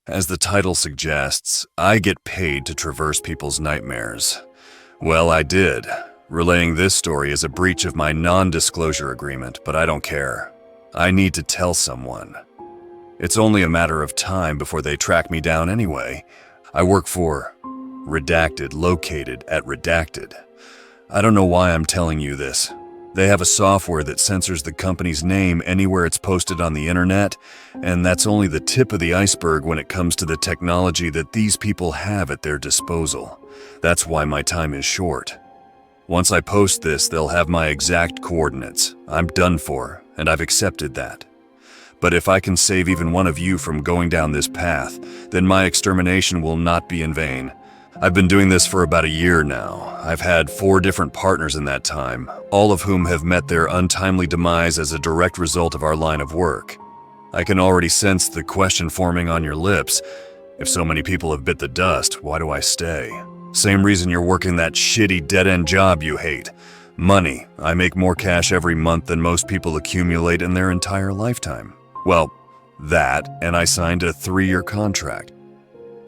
As the title suggests, I get paid to traverse people's nightmares. Well, I did. Relaying this story is a breach of my non-disclosure agreement, but I don't care. I need to tell someone. It's only a matter of time before they track me down anyway. I work for Redacted, located at Redacted. I don't know why I'm telling you this. They have a software that censors the company's name anywhere it's posted on the internet, and that's only the tip of the iceberg when it comes to the technology that these people have at their disposal. That's why my time is short. Once I post this, they'll have my exact coordinates. I'm done for, and I've accepted that. But if I can save even one of you from going down this path, then my extermination will not be in vain. I've been doing this for about a year now. I've had 4 different partners in that time, all of whom have met their untimely demise as a direct result of our line of work. I can already sense the question forming on your lips. If so many people have bit the dust, why do I stay? Same reason you're working that shitty dead-end job you hate. Money. I make more cash every month than most people accumulate in their entire lifetime. Well, that, and I signed a 3-year contract.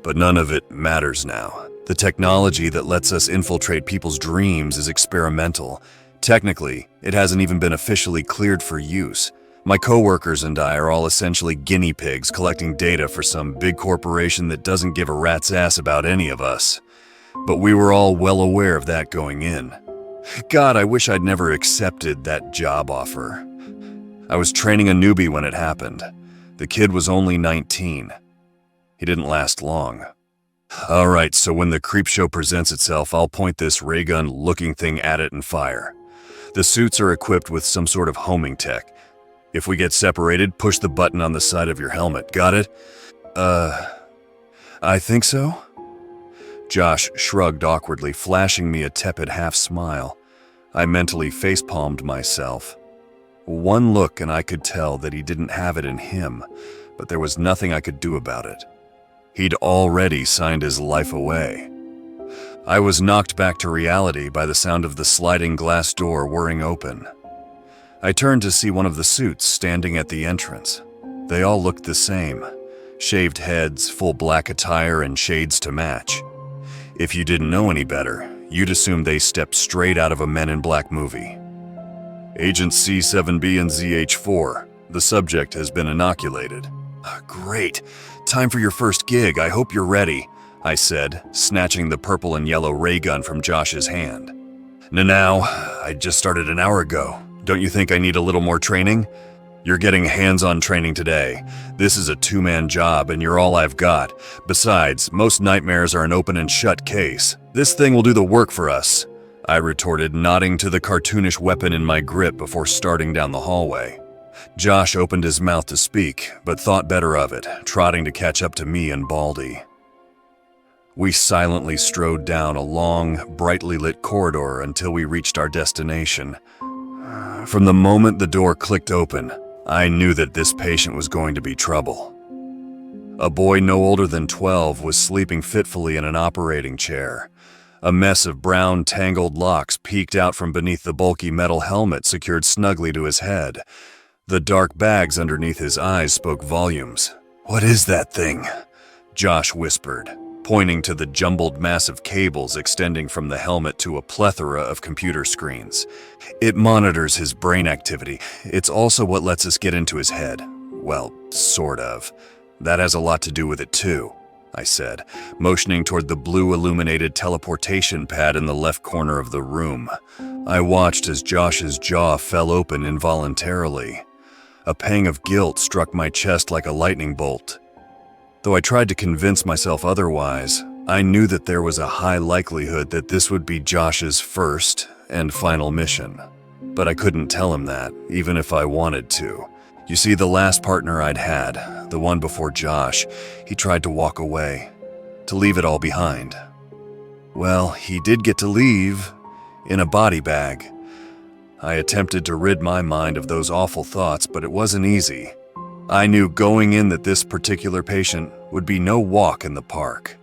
But none of it matters now. The technology that lets us infiltrate people's dreams is experimental. Technically, it hasn't even been officially cleared for use. My coworkers and I are all essentially guinea pigs collecting data for some big corporation that doesn't give a rat's ass about any of us. But we were all well aware of that going in. God, I wish I'd never accepted that job offer. I was training a newbie when it happened. The kid was only 19. He didn't last long. Alright, so when the creep show presents itself, I'll point this ray gun looking thing at it and fire. The suits are equipped with some sort of homing tech. If we get separated, push the button on the side of your helmet. Got it? I think so? Josh shrugged awkwardly, flashing me a tepid half-smile. I mentally facepalmed myself. One look and I could tell that he didn't have it in him, but there was nothing I could do about it. He'd already signed his life away. I was knocked back to reality by the sound of the sliding glass door whirring open. I turned to see one of the suits standing at the entrance. They all looked the same. Shaved heads, full black attire, and shades to match. If you didn't know any better, you'd assume they stepped straight out of a Men in Black movie. Agents C7B and ZH4. The subject has been inoculated. Great. Time for your first gig. I hope you're ready, I said, snatching the purple and yellow ray gun from Josh's hand. Now, I just started an hour ago. Don't you think I need a little more training? You're getting hands-on training today. This is a 2-man job and you're all I've got. Besides, most nightmares are an open and shut case. This thing will do the work for us, I retorted, nodding to the cartoonish weapon in my grip before starting down the hallway. Josh opened his mouth to speak, but thought better of it, trotting to catch up to me and Baldy. We silently strode down a long, brightly lit corridor until we reached our destination. From the moment the door clicked open, I knew that this patient was going to be trouble. A boy no older than 12 was sleeping fitfully in an operating chair. A mess of brown, tangled locks peeked out from beneath the bulky metal helmet secured snugly to his head. The dark bags underneath his eyes spoke volumes. "What is that thing?" Josh whispered, pointing to the jumbled mass of cables extending from the helmet to a plethora of computer screens. "It monitors his brain activity. It's also what lets us get into his head. Well, sort of. That has a lot to do with it too," I said, motioning toward the blue illuminated teleportation pad in the left corner of the room. I watched as Josh's jaw fell open involuntarily. A pang of guilt struck my chest like a lightning bolt. Though I tried to convince myself otherwise, I knew that there was a high likelihood that this would be Josh's first and final mission. But I couldn't tell him that, even if I wanted to. You see, the last partner I'd had, the one before Josh, he tried to walk away, to leave it all behind. Well, he did get to leave, in a body bag. I attempted to rid my mind of those awful thoughts, but it wasn't easy. I knew going in that this particular patient would be no walk in the park.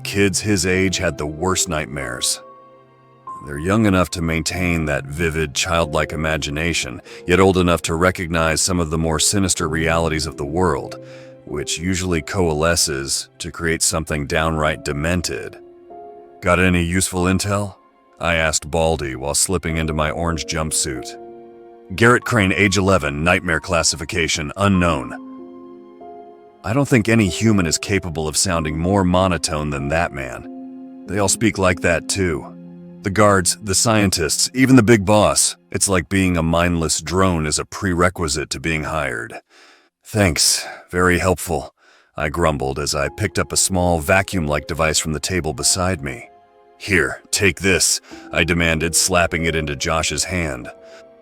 Kids his age had the worst nightmares. They're young enough to maintain that vivid, childlike imagination, yet old enough to recognize some of the more sinister realities of the world. which usually coalesces to create something downright demented. Got any useful intel? I asked Baldy while slipping into my orange jumpsuit. Garrett Crane, age 11, nightmare classification, unknown. I don't think any human is capable of sounding more monotone than that man. They all speak like that too. The guards, the scientists, even the big boss. It's like being a mindless drone is a prerequisite to being hired. Thanks, very helpful, I grumbled as I picked up a small vacuum-like device from the table beside me. Here, take this, I demanded, slapping it into Josh's hand.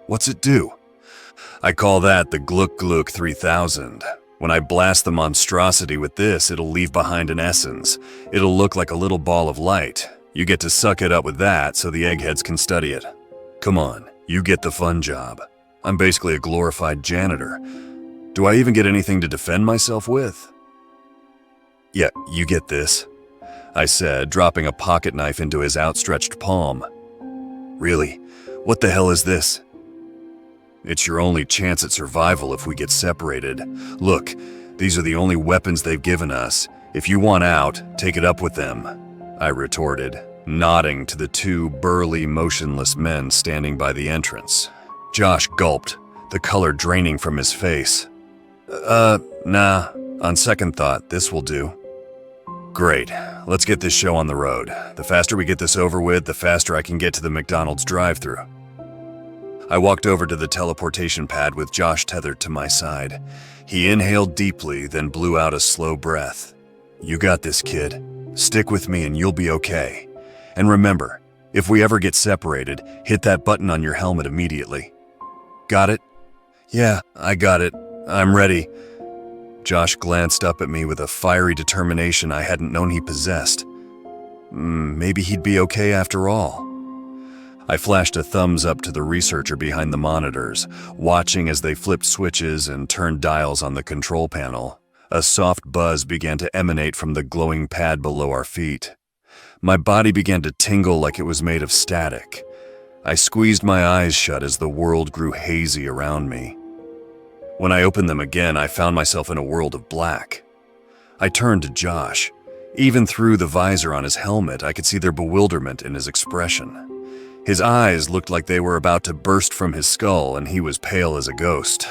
What's it do? I call that the Gluck Gluck 3000. When I blast the monstrosity with this, it'll leave behind an essence. It'll look like a little ball of light. You get to suck it up with that so the eggheads can study it. Come on, you get the fun job. I'm basically a glorified janitor. Do I even get anything to defend myself with? Yeah, you get this, I said, dropping a pocket knife into his outstretched palm. Really? What the hell is this? It's your only chance at survival if we get separated. Look, these are the only weapons they've given us. If you want out, take it up with them, I retorted, nodding to the two burly, motionless men standing by the entrance. Josh gulped, the color draining from his face. Nah, on second thought, this will do. Great, let's get this show on the road. The faster we get this over with, the faster I can get to the McDonald's drive-thru. I walked over to the teleportation pad with Josh tethered to my side. He inhaled deeply, then blew out a slow breath. You got this, kid. Stick with me and you'll be okay. And remember, if we ever get separated, hit that button on your helmet immediately. Got it? Yeah, I got it. I'm ready. Josh glanced up at me with a fiery determination I hadn't known he possessed. Maybe he'd be okay after all. I flashed a thumbs up to the researcher behind the monitors, watching as they flipped switches and turned dials on the control panel. A soft buzz began to emanate from the glowing pad below our feet. My body began to tingle like it was made of static. I squeezed my eyes shut as the world grew hazy around me. When I opened them again, I found myself in a world of black. I turned to Josh. Even through the visor on his helmet, I could see their bewilderment in his expression. His eyes looked like they were about to burst from his skull, and he was pale as a ghost.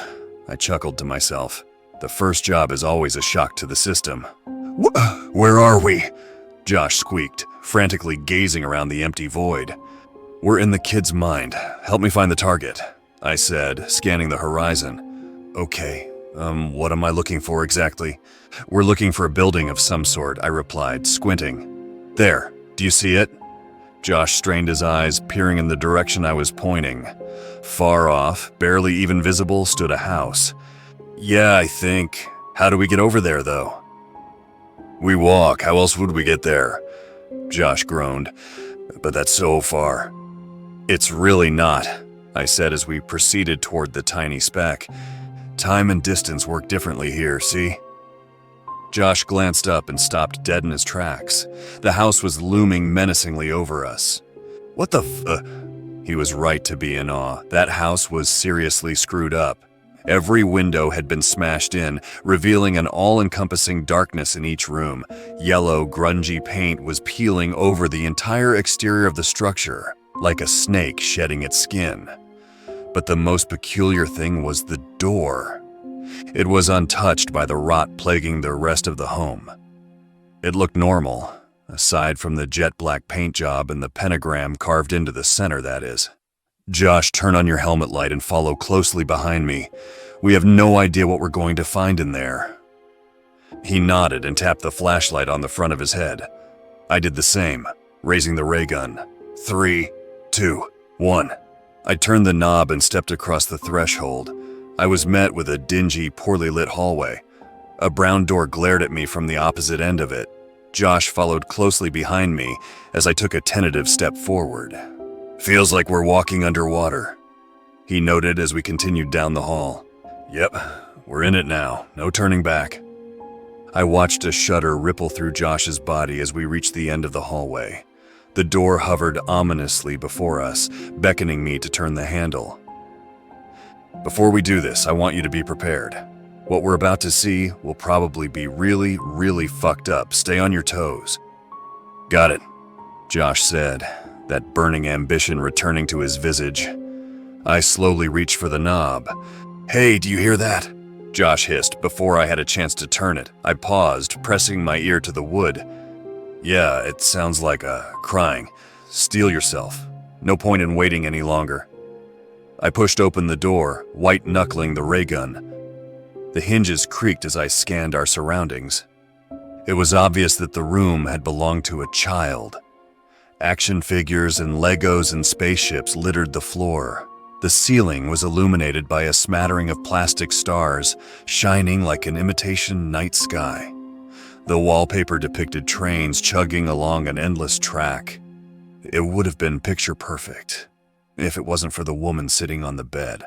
I chuckled to myself. The first job is always a shock to the system. Where are we? Josh squeaked, frantically gazing around the empty void. We're in the kid's mind. Help me find the target, I said, scanning the horizon. Okay, what am I looking for exactly? We're looking for a building of some sort, I replied, squinting. There, do you see it? Josh strained his eyes, peering in the direction I was pointing. Far off, barely even visible, stood a house. Yeah, I think. How do we get over there, though? We walk. How else would we get there? Josh groaned. But that's so far. It's really not, I said as we proceeded toward the tiny speck. Time and distance work differently here, see? Josh glanced up and stopped dead in his tracks. The house was looming menacingly over us. What the He was right to be in awe. That house was seriously screwed up. Every window had been smashed in, revealing an all-encompassing darkness in each room. Yellow, grungy paint was peeling over the entire exterior of the structure, like a snake shedding its skin. But the most peculiar thing was the door. It was untouched by the rot plaguing the rest of the home. It looked normal, aside from the jet black paint job and the pentagram carved into the center, that is. Josh, turn on your helmet light and follow closely behind me. We have no idea what we're going to find in there. He nodded and tapped the flashlight on the front of his head. I did the same, raising the ray gun. 3, 2, 1. I turned the knob and stepped across the threshold. I was met with a dingy, poorly lit hallway. A brown door glared at me from the opposite end of it. Josh followed closely behind me as I took a tentative step forward. Feels like we're walking underwater, he noted as we continued down the hall. Yep, we're in it now, no turning back. I watched a shudder ripple through Josh's body as we reached the end of the hallway. The door hovered ominously before us, beckoning me to turn the handle. Before we do this, I want you to be prepared. What we're about to see will probably be really, really fucked up. Stay on your toes." "Got it," Josh said, that burning ambition returning to his visage. I slowly reached for the knob. "Hey, do you hear that?" Josh hissed before I had a chance to turn it. I paused, pressing my ear to the wood. "Yeah, it sounds like crying. Steel yourself. No point in waiting any longer." I pushed open the door, white-knuckling the ray gun. The hinges creaked as I scanned our surroundings. It was obvious that the room had belonged to a child. Action figures and Legos and spaceships littered the floor. The ceiling was illuminated by a smattering of plastic stars, shining like an imitation night sky. The wallpaper depicted trains chugging along an endless track. It would have been picture perfect if it wasn't for the woman sitting on the bed.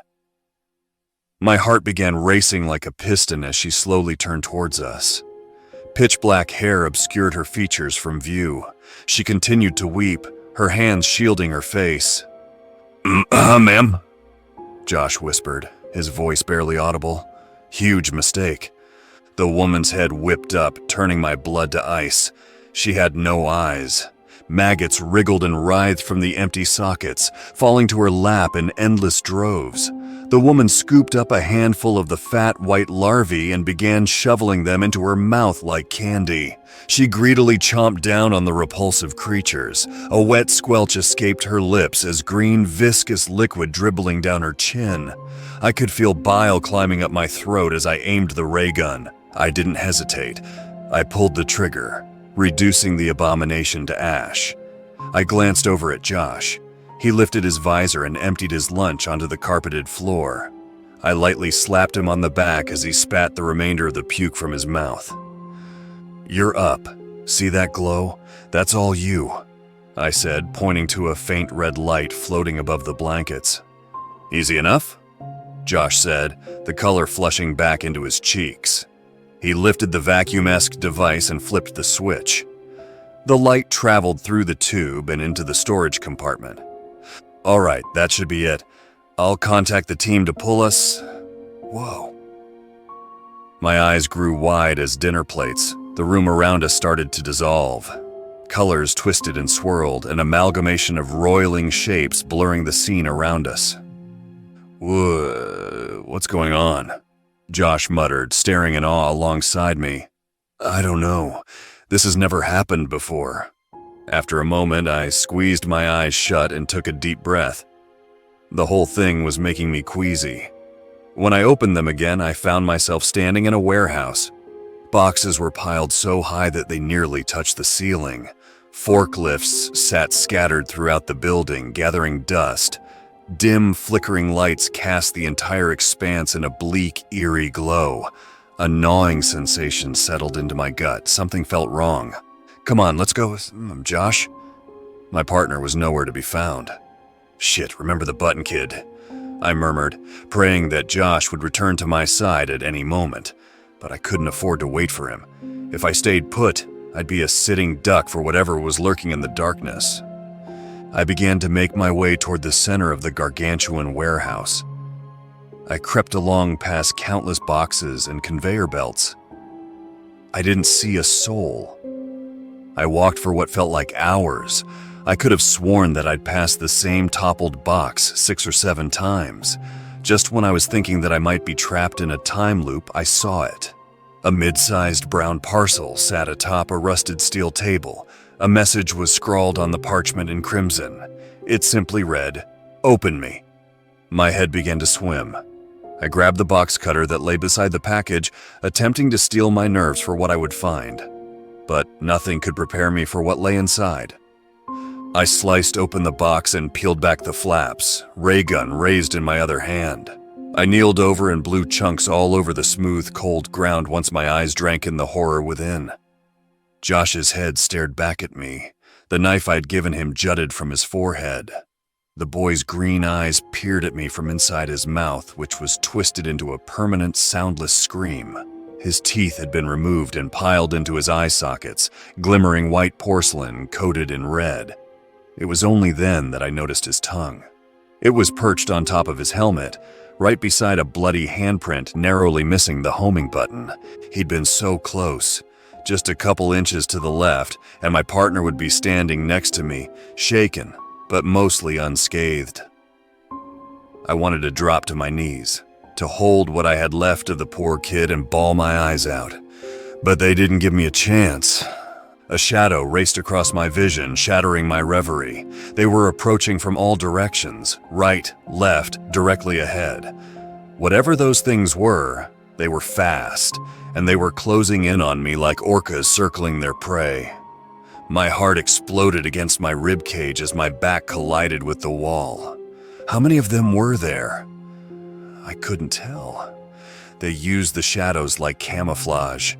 My heart began racing like a piston as she slowly turned towards us. Pitch black hair obscured her features from view. She continued to weep, her hands shielding her face. Ma'am?" Josh whispered, his voice barely audible. Huge mistake. The woman's head whipped up, turning my blood to ice. She had no eyes. Maggots wriggled and writhed from the empty sockets, falling to her lap in endless droves. The woman scooped up a handful of the fat white larvae and began shoveling them into her mouth like candy. She greedily chomped down on the repulsive creatures. A wet squelch escaped her lips as green, viscous liquid dribbling down her chin. I could feel bile climbing up my throat as I aimed the ray gun. I didn't hesitate. I pulled the trigger, reducing the abomination to ash. I glanced over at Josh. He lifted his visor and emptied his lunch onto the carpeted floor. I lightly slapped him on the back as he spat the remainder of the puke from his mouth. "You're up. See that glow? That's all you," I said, pointing to a faint red light floating above the blankets. "Easy enough?" Josh said, the color flushing back into his cheeks. He lifted the vacuum-esque device and flipped the switch. The light traveled through the tube and into the storage compartment. "All right, that should be it. I'll contact the team to pull us." Whoa. My eyes grew wide as dinner plates. The room around us started to dissolve. Colors twisted and swirled, an amalgamation of roiling shapes blurring the scene around us. What's going on?" Josh muttered, staring in awe alongside me. "I don't know. This has never happened before." After a moment, I squeezed my eyes shut and took a deep breath. The whole thing was making me queasy. When I opened them again, I found myself standing in a warehouse. Boxes were piled so high that they nearly touched the ceiling. Forklifts sat scattered throughout the building, gathering dust. Dim, flickering lights cast the entire expanse in a bleak, eerie glow. A gnawing sensation settled into my gut. Something felt wrong. "Come on, let's go, Josh." My partner was nowhere to be found. "Shit, remember the button, kid," I murmured, praying that Josh would return to my side at any moment. But I couldn't afford to wait for him. If I stayed put, I'd be a sitting duck for whatever was lurking in the darkness. I began to make my way toward the center of the gargantuan warehouse. I crept along past countless boxes and conveyor belts. I didn't see a soul. I walked for what felt like hours. I could have sworn that I'd passed the same toppled box 6 or 7 times. Just when I was thinking that I might be trapped in a time loop, I saw it. A mid-sized brown parcel sat atop a rusted steel table. A message was scrawled on the parchment in crimson. It simply read, "Open me." My head began to swim. I grabbed the box cutter that lay beside the package, attempting to steel my nerves for what I would find. But nothing could prepare me for what lay inside. I sliced open the box and peeled back the flaps, ray gun raised in my other hand. I kneeled over and blew chunks all over the smooth, cold ground once my eyes drank in the horror within. Josh's head stared back at me. The knife I'd given him jutted from his forehead. The boy's green eyes peered at me from inside his mouth, which was twisted into a permanent, soundless scream. His teeth had been removed and piled into his eye sockets, glimmering white porcelain coated in red. It was only then that I noticed his tongue. It was perched on top of his helmet, right beside a bloody handprint narrowly missing the homing button. He'd been so close, just a couple inches to the left, and my partner would be standing next to me, shaken, but mostly unscathed. I wanted to drop to my knees, to hold what I had left of the poor kid and bawl my eyes out. But they didn't give me a chance. A shadow raced across my vision, shattering my reverie. They were approaching from all directions, right, left, directly ahead. Whatever those things were, they were fast, and they were closing in on me like orcas circling their prey. My heart exploded against my ribcage as my back collided with the wall. How many of them were there? I couldn't tell. They used the shadows like camouflage.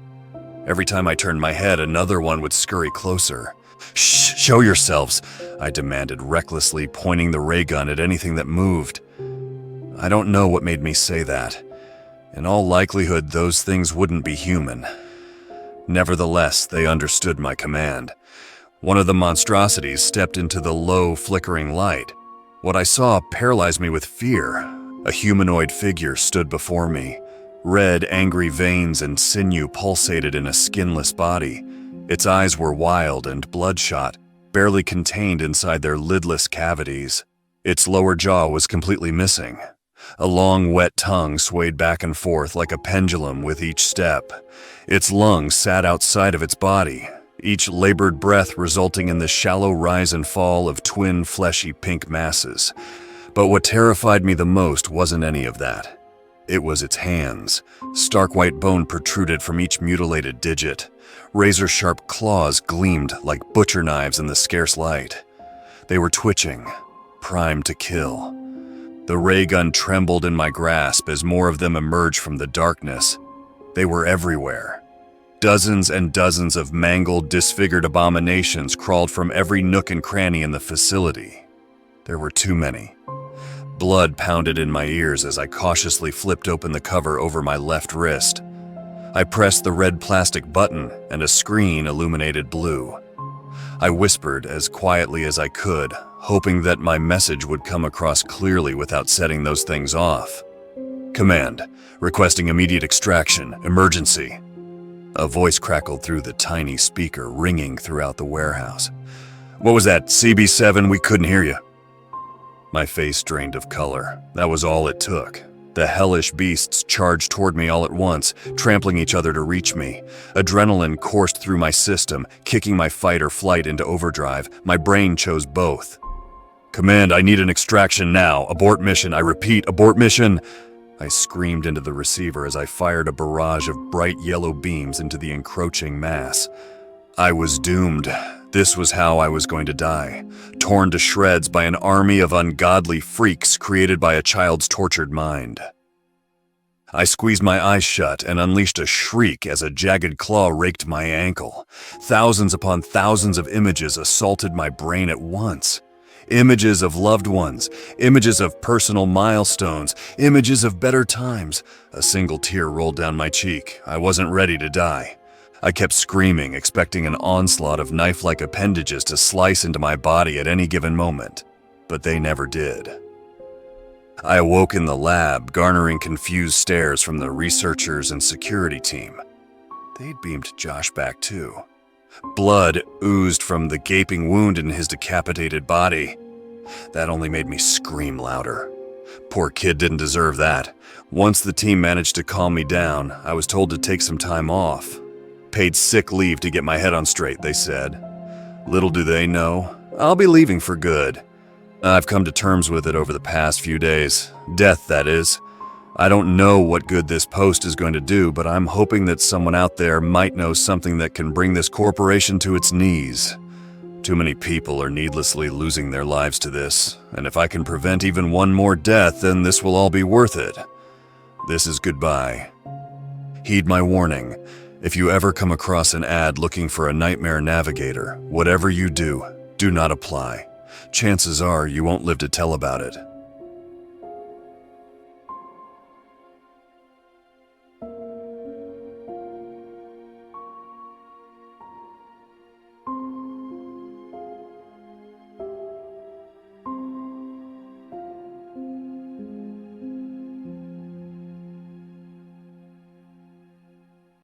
Every time I turned my head, another one would scurry closer. "Shh, show yourselves," I demanded recklessly, pointing the ray gun at anything that moved. I don't know what made me say that. In all likelihood, those things wouldn't be human. Nevertheless, they understood my command. One of the monstrosities stepped into the low, flickering light. What I saw paralyzed me with fear. A humanoid figure stood before me. Red, angry veins and sinew pulsated in a skinless body. Its eyes were wild and bloodshot, barely contained inside their lidless cavities. Its lower jaw was completely missing. A long, wet tongue swayed back and forth like a pendulum with each step. Its lungs sat outside of its body, each labored breath resulting in the shallow rise and fall of twin fleshy pink masses. But what terrified me the most wasn't any of that. It was its hands. Stark white bone protruded from each mutilated digit. Razor-sharp claws gleamed like butcher knives in the scarce light. They were twitching, primed to kill. The ray gun trembled in my grasp as more of them emerged from the darkness. They were everywhere. Dozens and dozens of mangled, disfigured abominations crawled from every nook and cranny in the facility. There were too many. Blood pounded in my ears as I cautiously flipped open the cover over my left wrist. I pressed the red plastic button and a screen illuminated blue. I whispered as quietly as I could, hoping that my message would come across clearly without setting those things off. "Command, requesting immediate extraction, emergency." A voice crackled through the tiny speaker, ringing throughout the warehouse. "What was that, CB7? We couldn't hear you." My face drained of color. That was all it took. The hellish beasts charged toward me all at once, trampling each other to reach me. Adrenaline coursed through my system, kicking my fight or flight into overdrive. My brain chose both. "Command, I need an extraction now. Abort mission. I repeat, abort mission." I screamed into the receiver as I fired a barrage of bright yellow beams into the encroaching mass. I was doomed. This was how I was going to die, torn to shreds by an army of ungodly freaks created by a child's tortured mind. I squeezed my eyes shut and unleashed a shriek as a jagged claw raked my ankle. Thousands upon thousands of images assaulted my brain at once. Images of loved ones, images of personal milestones, images of better times. A single tear rolled down my cheek. I wasn't ready to die. I kept screaming, expecting an onslaught of knife-like appendages to slice into my body at any given moment, but they never did. I awoke in the lab, garnering confused stares from the researchers and security team. They'd beamed Josh back too. Blood oozed from the gaping wound in his decapitated body. That only made me scream louder. Poor kid didn't deserve that. Once the team managed to calm me down, I was told to take some time off. Paid sick leave to get my head on straight, they said. Little do they know, I'll be leaving for good. I've come to terms with it over the past few days. Death, that is. I don't know what good this post is going to do, but I'm hoping that someone out there might know something that can bring this corporation to its knees. Too many people are needlessly losing their lives to this, and if I can prevent even one more death, then this will all be worth it. This is goodbye. Heed my warning. If you ever come across an ad looking for a nightmare navigator, whatever you do, do not apply. Chances are you won't live to tell about it.